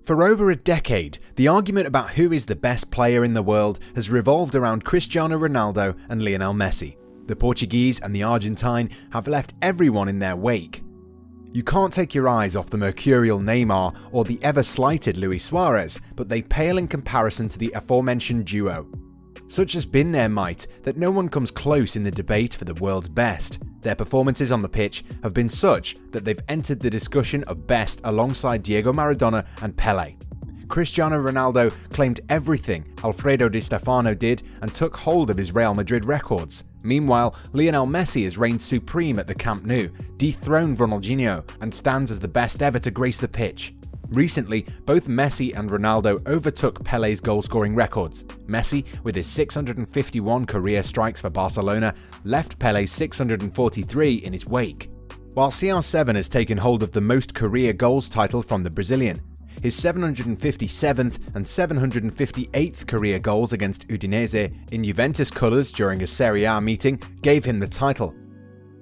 For over a decade, the argument about who is the best player in the world has revolved around Cristiano Ronaldo and Lionel Messi. The Portuguese and the Argentine have left everyone in their wake. You can't take your eyes off the mercurial Neymar or the ever-slighted Luis Suarez, but they pale in comparison to the aforementioned duo. Such has been their might that no one comes close in the debate for the world's best. Their performances on the pitch have been such that they've entered the discussion of best alongside Diego Maradona and Pele. Cristiano Ronaldo claimed everything Alfredo di Stefano did and took hold of his Real Madrid records. Meanwhile, Lionel Messi has reigned supreme at the Camp Nou, dethroned Ronaldinho, and stands as the best ever to grace the pitch. Recently, both Messi and Ronaldo overtook Pele's goal-scoring records. Messi, with his 651 career strikes for Barcelona, left Pele's 643 in his wake. While CR7 has taken hold of the most career goals title from the Brazilian, his 757th and 758th career goals against Udinese in Juventus colours during a Serie A meeting gave him the title.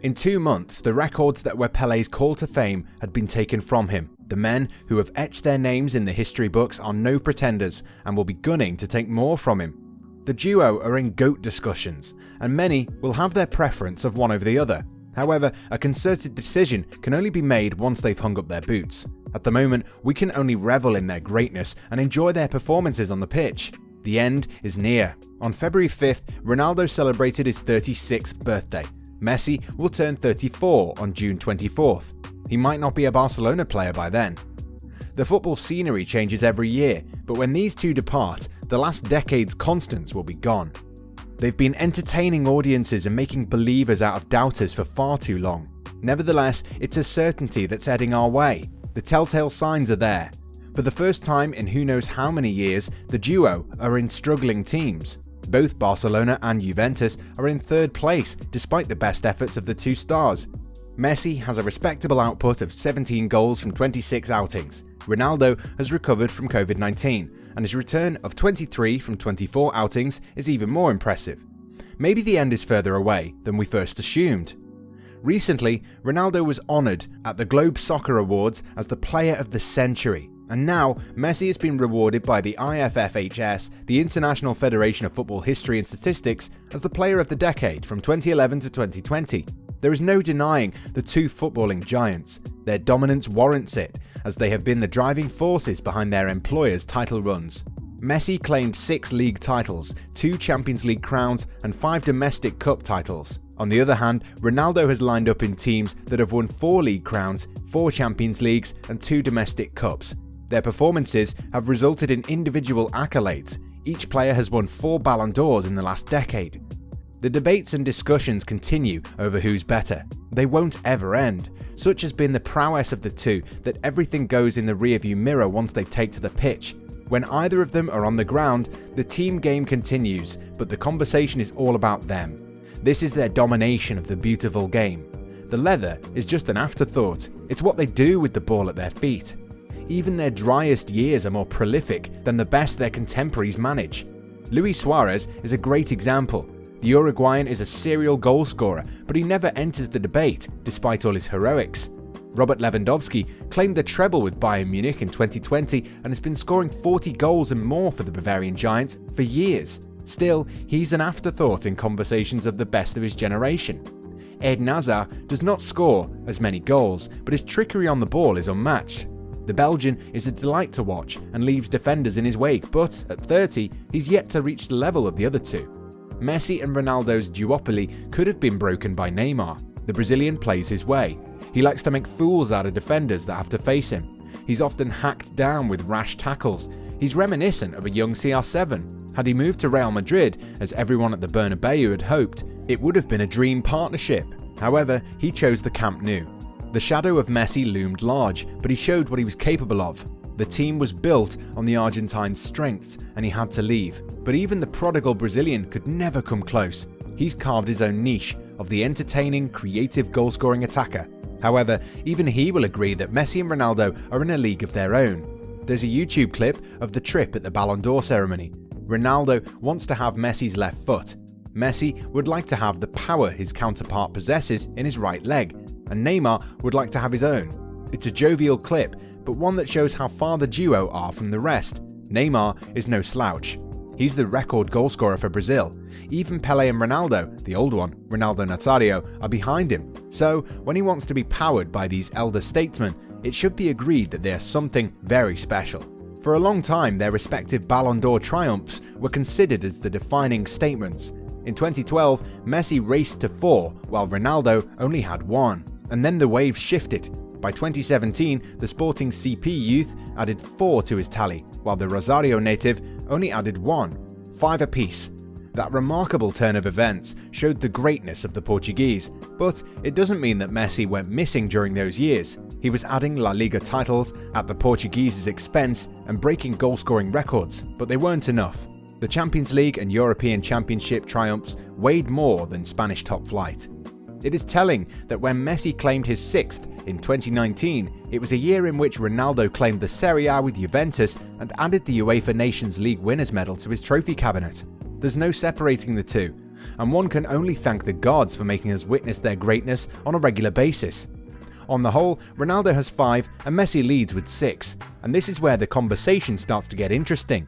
In 2 months, the records that were Pele's call to fame had been taken from him. The men who have etched their names in the history books are no pretenders and will be gunning to take more from him. The duo are in GOAT discussions, and many will have their preference of one over the other. However, a concerted decision can only be made once they've hung up their boots. At the moment, we can only revel in their greatness and enjoy their performances on the pitch. The end is near. On February 5th, Ronaldo celebrated his 36th birthday. Messi will turn 34 on June 24th. He might not be a Barcelona player by then. The football scenery changes every year, but when these two depart, the last decade's constants will be gone. They've been entertaining audiences and making believers out of doubters for far too long. Nevertheless, it's a certainty that's heading our way. The telltale signs are there. For the first time in who knows how many years, the duo are in struggling teams. Both Barcelona and Juventus are in third place despite the best efforts of the two stars. Messi has a respectable output of 17 goals from 26 outings. Ronaldo has recovered from COVID-19, and his return of 23 from 24 outings is even more impressive. Maybe the end is further away than we first assumed. Recently, Ronaldo was honoured at the Globe Soccer Awards as the Player of the Century, and now Messi has been rewarded by the IFFHS, the International Federation of Football History and Statistics, as the Player of the Decade from 2011 to 2020. There is no denying the two footballing giants. Their dominance warrants it, as they have been the driving forces behind their employers' title runs. Messi claimed 6 league titles, 2 Champions League crowns, and 5 domestic cup titles. On the other hand, Ronaldo has lined up in teams that have won 4 league crowns, 4 Champions Leagues, and 2 domestic cups. Their performances have resulted in individual accolades. Each player has won 4 Ballon d'Ors in the last decade. The debates and discussions continue over who's better. They won't ever end. Such has been the prowess of the two that everything goes in the rearview mirror once they take to the pitch. When either of them are on the ground, the team game continues, but the conversation is all about them. This is their domination of the beautiful game. The leather is just an afterthought. It's what they do with the ball at their feet. Even their driest years are more prolific than the best their contemporaries manage. Luis Suarez is a great example. The Uruguayan is a serial goal scorer, but he never enters the debate, despite all his heroics. Robert Lewandowski claimed the treble with Bayern Munich in 2020 and has been scoring 40 goals and more for the Bavarian Giants for years. Still, he's an afterthought in conversations of the best of his generation. Eden Hazard does not score as many goals, but his trickery on the ball is unmatched. The Belgian is a delight to watch and leaves defenders in his wake, but at 30, he's yet to reach the level of the other two. Messi and Ronaldo's duopoly could have been broken by Neymar. The Brazilian plays his way. He likes to make fools out of defenders that have to face him. He's often hacked down with rash tackles. He's reminiscent of a young CR7. Had he moved to Real Madrid, as everyone at the Bernabeu had hoped, it would have been a dream partnership. However, he chose the Camp Nou. The shadow of Messi loomed large, but he showed what he was capable of. The team was built on the Argentine's strengths, and he had to leave. But even the prodigal Brazilian could never come close. He's carved his own niche of the entertaining, creative goal-scoring attacker. However, even he will agree that Messi and Ronaldo are in a league of their own. There's a YouTube clip of the trip at the Ballon d'Or ceremony. Ronaldo wants to have Messi's left foot. Messi would like to have the power his counterpart possesses in his right leg, and Neymar would like to have his own. It's a jovial clip, but one that shows how far the duo are from the rest. Neymar is no slouch. He's the record goalscorer for Brazil. Even Pele and Ronaldo, the old one, Ronaldo Nazario, are behind him. So, when he wants to be powered by these elder statesmen, it should be agreed that they are something very special. For a long time, their respective Ballon d'Or triumphs were considered as the defining statements. In 2012, Messi raced to 4, while Ronaldo only had 1. And then the waves shifted. By 2017, the Sporting CP youth added 4 to his tally, while the Rosario native only added 1, 5 apiece. That remarkable turn of events showed the greatness of the Portuguese, but it doesn't mean that Messi went missing during those years. He was adding La Liga titles at the Portuguese's expense and breaking goal-scoring records, but they weren't enough. The Champions League and European Championship triumphs weighed more than Spanish top flight. It is telling that when Messi claimed his 6th in 2019, it was a year in which Ronaldo claimed the Serie A with Juventus and added the UEFA Nations League winners medal to his trophy cabinet. There's no separating the two, and one can only thank the gods for making us witness their greatness on a regular basis. On the whole, Ronaldo has 5 and Messi leads with 6, and this is where the conversation starts to get interesting.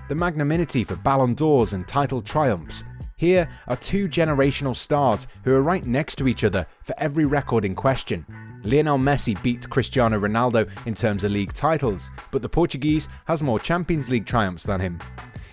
The magnanimity for Ballon d'Ors and title triumphs. Here are 2 generational stars who are right next to each other for every record in question. Lionel Messi beat Cristiano Ronaldo in terms of league titles, but the Portuguese has more Champions League triumphs than him.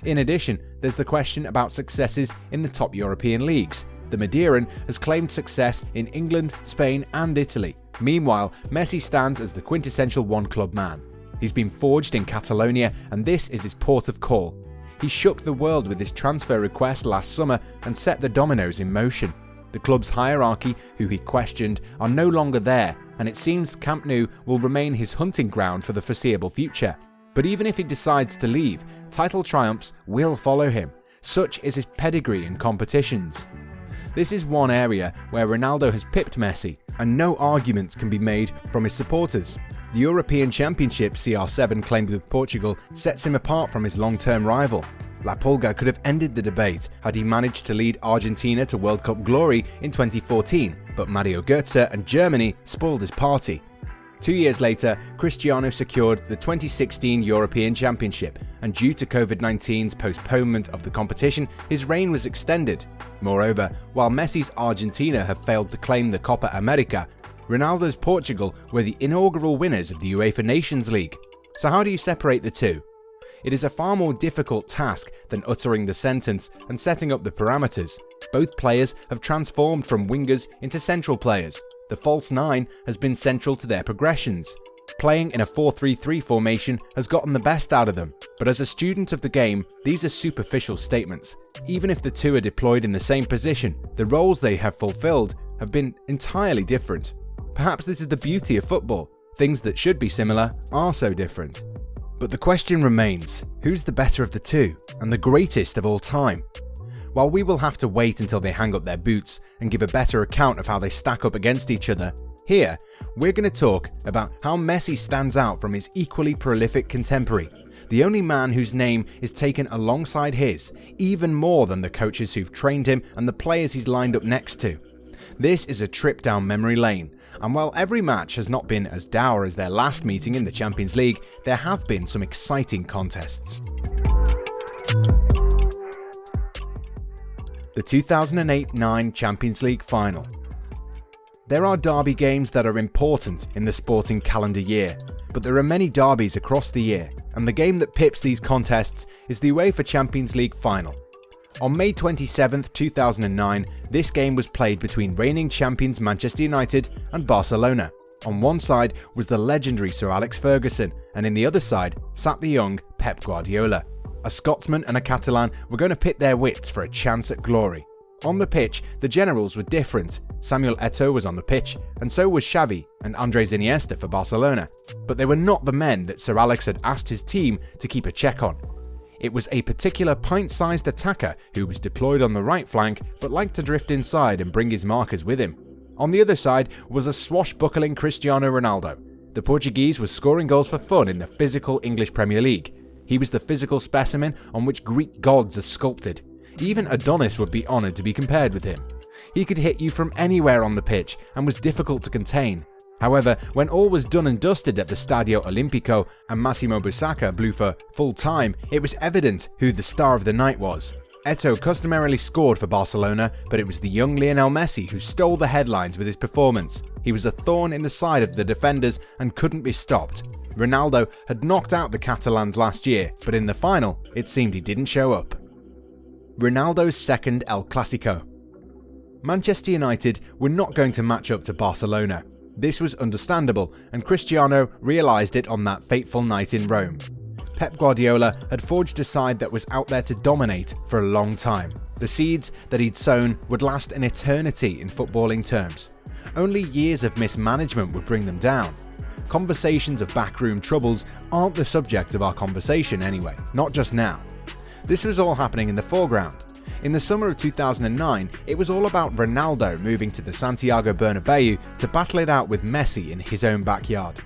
In addition, there's the question about successes in the top European leagues. The Madeiran has claimed success in England, Spain and Italy. Meanwhile, Messi stands as the quintessential one-club man. He's been forged in Catalonia and this is his port of call. He shook the world with his transfer request last summer and set the dominoes in motion. The club's hierarchy, who he questioned, are no longer there, and it seems Camp Nou will remain his hunting ground for the foreseeable future. But even if he decides to leave, title triumphs will follow him. Such is his pedigree in competitions. This is one area where Ronaldo has pipped Messi, and no arguments can be made from his supporters. The European Championship CR7 claimed with Portugal sets him apart from his long-term rival. La Pulga could have ended the debate had he managed to lead Argentina to World Cup glory in 2014, but Mario Götze and Germany spoiled his party. 2 years later, Cristiano secured the 2016 European Championship, and due to COVID-19's postponement of the competition, his reign was extended. Moreover, while Messi's Argentina have failed to claim the Copa America, Ronaldo's Portugal were the inaugural winners of the UEFA Nations League. So how do you separate the two? It is a far more difficult task than uttering the sentence and setting up the parameters. Both players have transformed from wingers into central players. The false 9 has been central to their progressions. Playing in a 4-3-3 formation has gotten the best out of them, but as a student of the game, these are superficial statements. Even if the two are deployed in the same position, the roles they have fulfilled have been entirely different. Perhaps this is the beauty of football. Things that should be similar are so different. But the question remains, who's the better of the two, and the greatest of all time? While we will have to wait until they hang up their boots and give a better account of how they stack up against each other, here we're going to talk about how Messi stands out from his equally prolific contemporary, the only man whose name is taken alongside his, even more than the coaches who've trained him and the players he's lined up next to. This is a trip down memory lane, and while every match has not been as dour as their last meeting in the Champions League, there have been some exciting contests. The 2008-9 Champions League Final. There are derby games that are important in the sporting calendar year, but there are many derbies across the year, and the game that pips these contests is the UEFA Champions League Final. On May 27, 2009, this game was played between reigning champions Manchester United and Barcelona. On one side was the legendary Sir Alex Ferguson, and in the other side sat the young Pep Guardiola. A Scotsman and a Catalan were going to pit their wits for a chance at glory. On the pitch, the generals were different. Samuel Eto'o was on the pitch, and so was Xavi and Andres Iniesta for Barcelona. But they were not the men that Sir Alex had asked his team to keep a check on. It was a particular pint-sized attacker who was deployed on the right flank but liked to drift inside and bring his markers with him. On the other side was a swashbuckling Cristiano Ronaldo. The Portuguese was scoring goals for fun in the physical English Premier League. He was the physical specimen on which Greek gods are sculpted. Even Adonis would be honoured to be compared with him. He could hit you from anywhere on the pitch and was difficult to contain. However, when all was done and dusted at the Stadio Olimpico and Massimo Busacca blew for full time, it was evident who the star of the night was. Eto'o customarily scored for Barcelona, but it was the young Lionel Messi who stole the headlines with his performance. He was a thorn in the side of the defenders and couldn't be stopped. Ronaldo had knocked out the Catalans last year, but in the final, it seemed he didn't show up. Ronaldo's second El Clasico. Manchester United were not going to match up to Barcelona. This was understandable, and Cristiano realised it on that fateful night in Rome. Pep Guardiola had forged a side that was out there to dominate for a long time. The seeds that he'd sown would last an eternity in footballing terms. Only years of mismanagement would bring them down. Conversations of backroom troubles aren't the subject of our conversation anyway, not just now. This was all happening in the foreground. In the summer of 2009, it was all about Ronaldo moving to the Santiago Bernabeu to battle it out with Messi in his own backyard.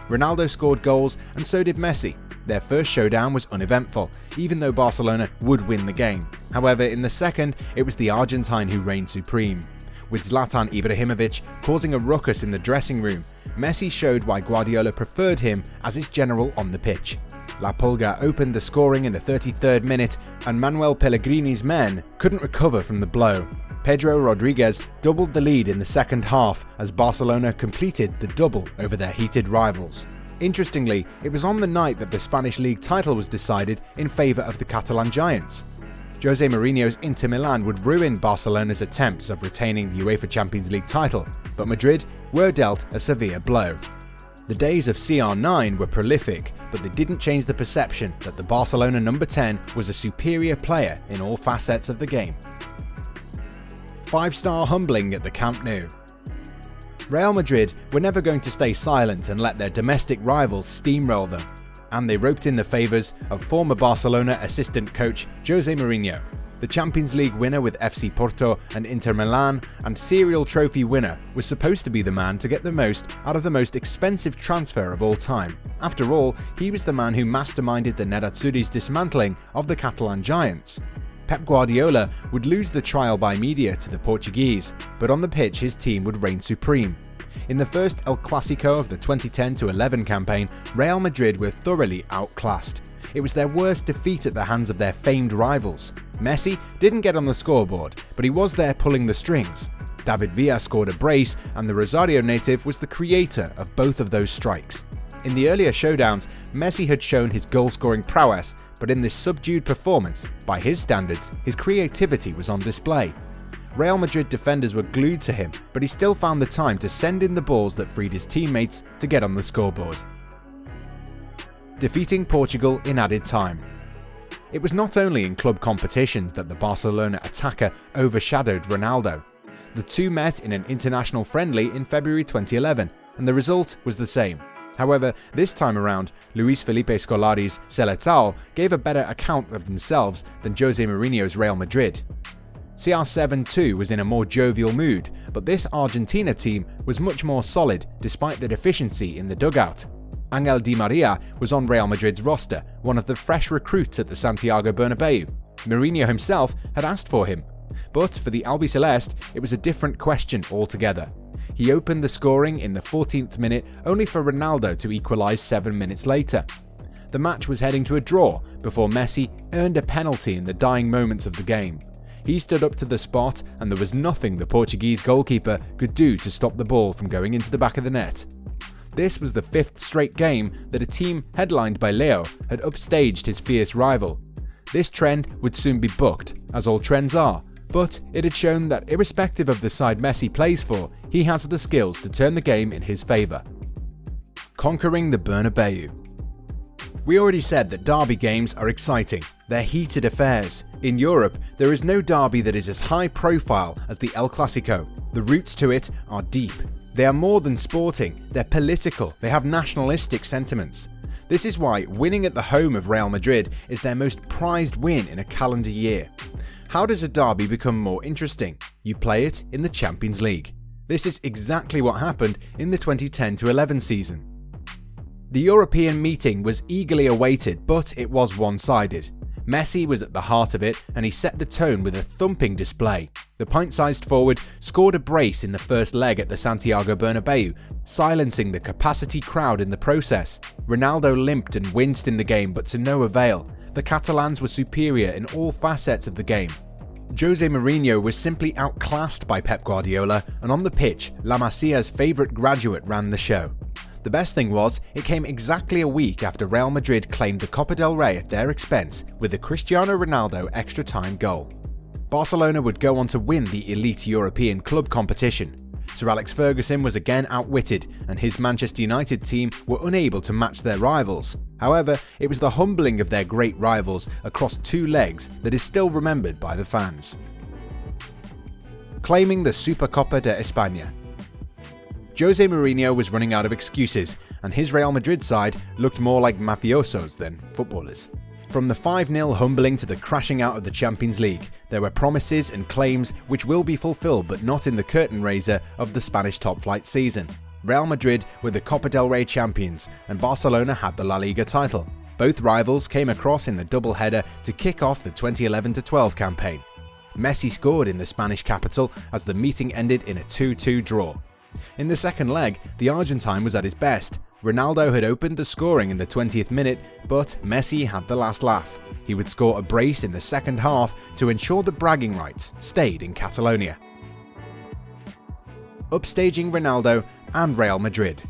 Ronaldo scored goals and so did Messi. Their first showdown was uneventful, even though Barcelona would win the game. However, in the second, it was the Argentine who reigned supreme. With Zlatan Ibrahimovic causing a ruckus in the dressing room, Messi showed why Guardiola preferred him as his general on the pitch. La Pulga opened the scoring in the 33rd minute, and Manuel Pellegrini's men couldn't recover from the blow. Pedro Rodriguez doubled the lead in the second half as Barcelona completed the double over their heated rivals. Interestingly, it was on the night that the Spanish League title was decided in favour of the Catalan Giants. Jose Mourinho's Inter Milan would ruin Barcelona's attempts of retaining the UEFA Champions League title, but Madrid were dealt a severe blow. The days of CR9 were prolific, but they didn't change the perception that the Barcelona number 10 was a superior player in all facets of the game. 5-star humbling at the Camp Nou. Real Madrid were never going to stay silent and let their domestic rivals steamroll them, and they roped in the favours of former Barcelona assistant coach Jose Mourinho. The Champions League winner with FC Porto and Inter Milan and serial trophy winner was supposed to be the man to get the most out of the most expensive transfer of all time. After all, he was the man who masterminded the Nerazzurri's dismantling of the Catalan Giants. Pep Guardiola would lose the trial by media to the Portuguese, but on the pitch his team would reign supreme. In the first El Clasico of the 2010-11 campaign, Real Madrid were thoroughly outclassed. It was their worst defeat at the hands of their famed rivals. Messi didn't get on the scoreboard, but he was there pulling the strings. David Villa scored a brace, and the Rosario native was the creator of both of those strikes. In the earlier showdowns, Messi had shown his goal-scoring prowess, but in this subdued performance, by his standards, his creativity was on display. Real Madrid defenders were glued to him, but he still found the time to send in the balls that freed his teammates to get on the scoreboard. Defeating Portugal in added time. It was not only in club competitions that the Barcelona attacker overshadowed Ronaldo. The two met in an international friendly in February 2011, and the result was the same. However, this time around, Luis Felipe Scolari's Seleção gave a better account of themselves than Jose Mourinho's Real Madrid. CR7 too was in a more jovial mood, but this Argentina team was much more solid despite the deficiency in the dugout. Angel Di Maria was on Real Madrid's roster, one of the fresh recruits at the Santiago Bernabeu. Mourinho himself had asked for him. But for the Albiceleste, it was a different question altogether. He opened the scoring in the 14th minute only for Ronaldo to equalise 7 minutes later. The match was heading to a draw before Messi earned a penalty in the dying moments of the game. He stood up to the spot and there was nothing the Portuguese goalkeeper could do to stop the ball from going into the back of the net. This was the 5th straight game that a team headlined by Leo had upstaged his fierce rival. This trend would soon be booked, as all trends are, but it had shown that irrespective of the side Messi plays for, he has the skills to turn the game in his favour. Conquering the Bernabeu. We already said that derby games are exciting. They're heated affairs. In Europe, there is no derby that is as high profile as the El Clasico. The roots to it are deep. They are more than sporting, they're political, they have nationalistic sentiments. This is why winning at the home of Real Madrid is their most prized win in a calendar year. How does a derby become more interesting? You play it in the Champions League. This is exactly what happened in the 2010-11 season. The European meeting was eagerly awaited, but it was one-sided. Messi was at the heart of it, and he set the tone with a thumping display. The pint-sized forward scored a brace in the first leg at the Santiago Bernabeu, silencing the capacity crowd in the process. Ronaldo limped and winced in the game, but to no avail. The Catalans were superior in all facets of the game. Jose Mourinho was simply outclassed by Pep Guardiola, and on the pitch, La Masia's favourite graduate ran the show. The best thing was, it came exactly a week after Real Madrid claimed the Copa del Rey at their expense with a Cristiano Ronaldo extra-time goal. Barcelona would go on to win the elite European club competition. Sir Alex Ferguson was again outwitted, and his Manchester United team were unable to match their rivals. However, it was the humbling of their great rivals across 2 legs that is still remembered by the fans. Claiming the Supercopa de España. Jose Mourinho was running out of excuses, and his Real Madrid side looked more like mafiosos than footballers. From the 5-0 humbling to the crashing out of the Champions League, there were promises and claims which will be fulfilled but not in the curtain raiser of the Spanish top-flight season. Real Madrid were the Copa del Rey champions, and Barcelona had the La Liga title. Both rivals came across in the double-header to kick off the 2011-12 campaign. Messi scored in the Spanish capital as the meeting ended in a 2-2 draw. In the second leg, the Argentine was at his best. Ronaldo had opened the scoring in the 20th minute, but Messi had the last laugh. He would score a brace in the second half to ensure the bragging rights stayed in Catalonia. Upstaging Ronaldo and Real Madrid.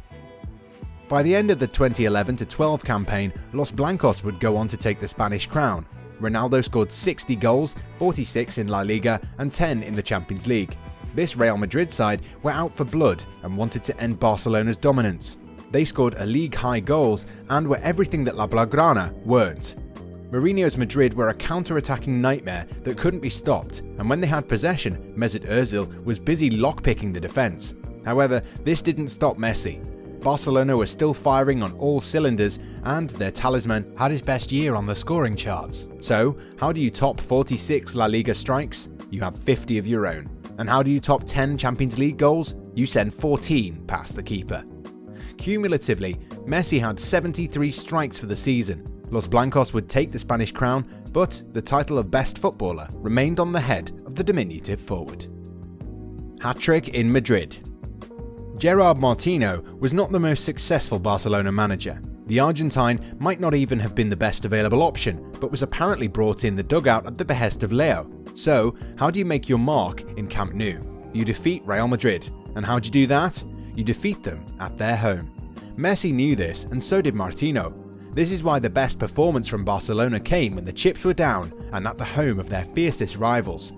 By the end of the 2011-12 campaign, Los Blancos would go on to take the Spanish crown. Ronaldo scored 60 goals, 46 in La Liga and 10 in the Champions League. This Real Madrid side were out for blood and wanted to end Barcelona's dominance. They scored a league-high goals and were everything that La Blaugrana weren't. Mourinho's Madrid were a counter-attacking nightmare that couldn't be stopped, and when they had possession, Mesut Ozil was busy lockpicking the defence. However, this didn't stop Messi. Barcelona were still firing on all cylinders, and their talisman had his best year on the scoring charts. So, how do you top 46 La Liga strikes? You have 50 of your own. And how do you top 10 Champions League goals? You send 14 past the keeper. Cumulatively, Messi had 73 strikes for the season. Los Blancos would take the Spanish crown, but the title of best footballer remained on the head of the diminutive forward. Hat-trick in Madrid. Gerard Martino was not the most successful Barcelona manager. The Argentine might not even have been the best available option, but was apparently brought in the dugout at the behest of Leo. So, how do you make your mark in Camp Nou? You defeat Real Madrid. And how do you do that? You defeat them at their home. Messi knew this, and so did Martino. This is why the best performance from Barcelona came when the chips were down and at the home of their fiercest rivals.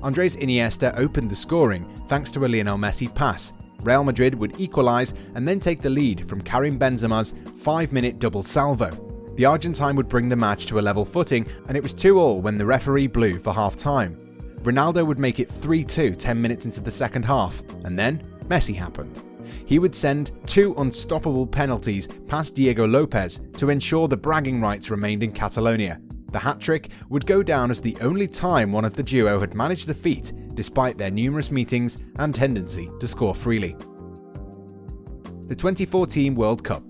Andres Iniesta opened the scoring thanks to a Lionel Messi pass. Real Madrid would equalise and then take the lead from Karim Benzema's 5-minute double salvo. The Argentine would bring the match to a level footing, and it was 2-2 when the referee blew for half-time. Ronaldo would make it 3-2 10 minutes into the second half, and then Messi happened. He would send 2 unstoppable penalties past Diego Lopez to ensure the bragging rights remained in Catalonia. The hat-trick would go down as the only time one of the duo had managed the feat, despite their numerous meetings and tendency to score freely. The 2014 World Cup.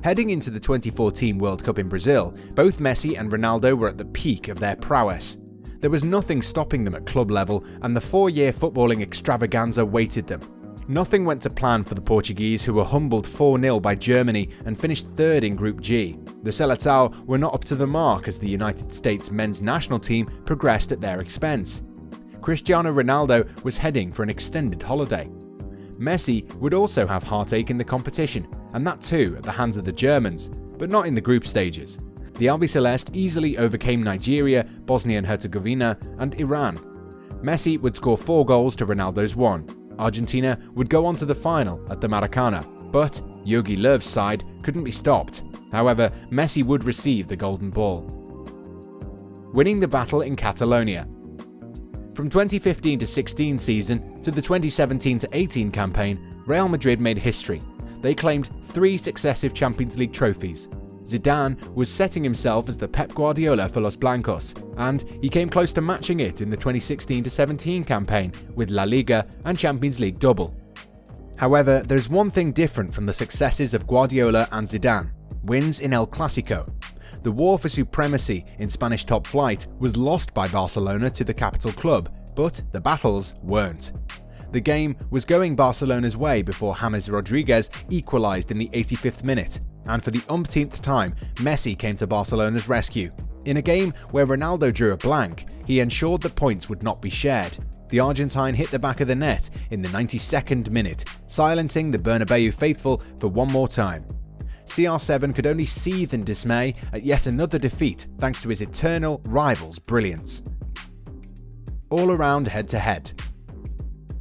Heading into the 2014 World Cup in Brazil, both Messi and Ronaldo were at the peak of their prowess. There was nothing stopping them at club level, and the 4-year footballing extravaganza waited them. Nothing went to plan for the Portuguese, who were humbled 4-0 by Germany and finished 3rd in Group G. The Seleção were not up to the mark as the United States men's national team progressed at their expense. Cristiano Ronaldo was heading for an extended holiday. Messi would also have heartache in the competition, and that too at the hands of the Germans, but not in the group stages. The Albiceleste easily overcame Nigeria, Bosnia and Herzegovina, and Iran. Messi would score 4 goals to Ronaldo's 1. Argentina would go on to the final at the Maracana, but Jogi Löw's side couldn't be stopped. However, Messi would receive the golden ball. Winning the battle in Catalonia. From 2015-16 season to the 2017-18 campaign, Real Madrid made history. They claimed 3 successive Champions League trophies. Zidane was setting himself as the Pep Guardiola for Los Blancos, and he came close to matching it in the 2016-17 campaign with La Liga and Champions League double. However, there's one thing different from the successes of Guardiola and Zidane: wins in El Clásico. The war for supremacy in Spanish top flight was lost by Barcelona to the capital club, but the battles weren't. The game was going Barcelona's way before James Rodriguez equalised in the 85th minute, and for the umpteenth time, Messi came to Barcelona's rescue. In a game where Ronaldo drew a blank, he ensured that points would not be shared. The Argentine hit the back of the net in the 92nd minute, silencing the Bernabeu faithful for one more time. CR7 could only seethe in dismay at yet another defeat thanks to his eternal rival's brilliance. All-around head-to-head.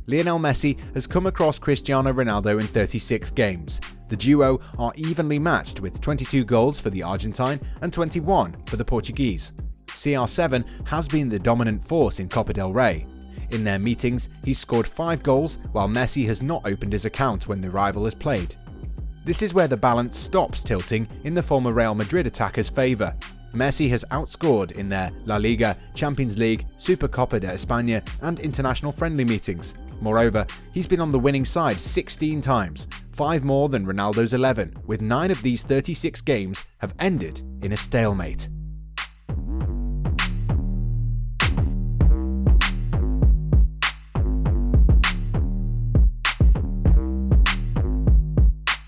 Lionel Messi has come across Cristiano Ronaldo in 36 games. The duo are evenly matched with 22 goals for the Argentine and 21 for the Portuguese. CR7 has been the dominant force in Copa del Rey. In their meetings, he's scored 5 goals, while Messi has not opened his account when the rival has played. This is where the balance stops tilting in the former Real Madrid attacker's favour. Messi has outscored in their La Liga, Champions League, Supercopa de España and international friendly meetings. Moreover, he's been on the winning side 16 times, 5 more than Ronaldo's 11, with 9 of these 36 games have ended in a stalemate.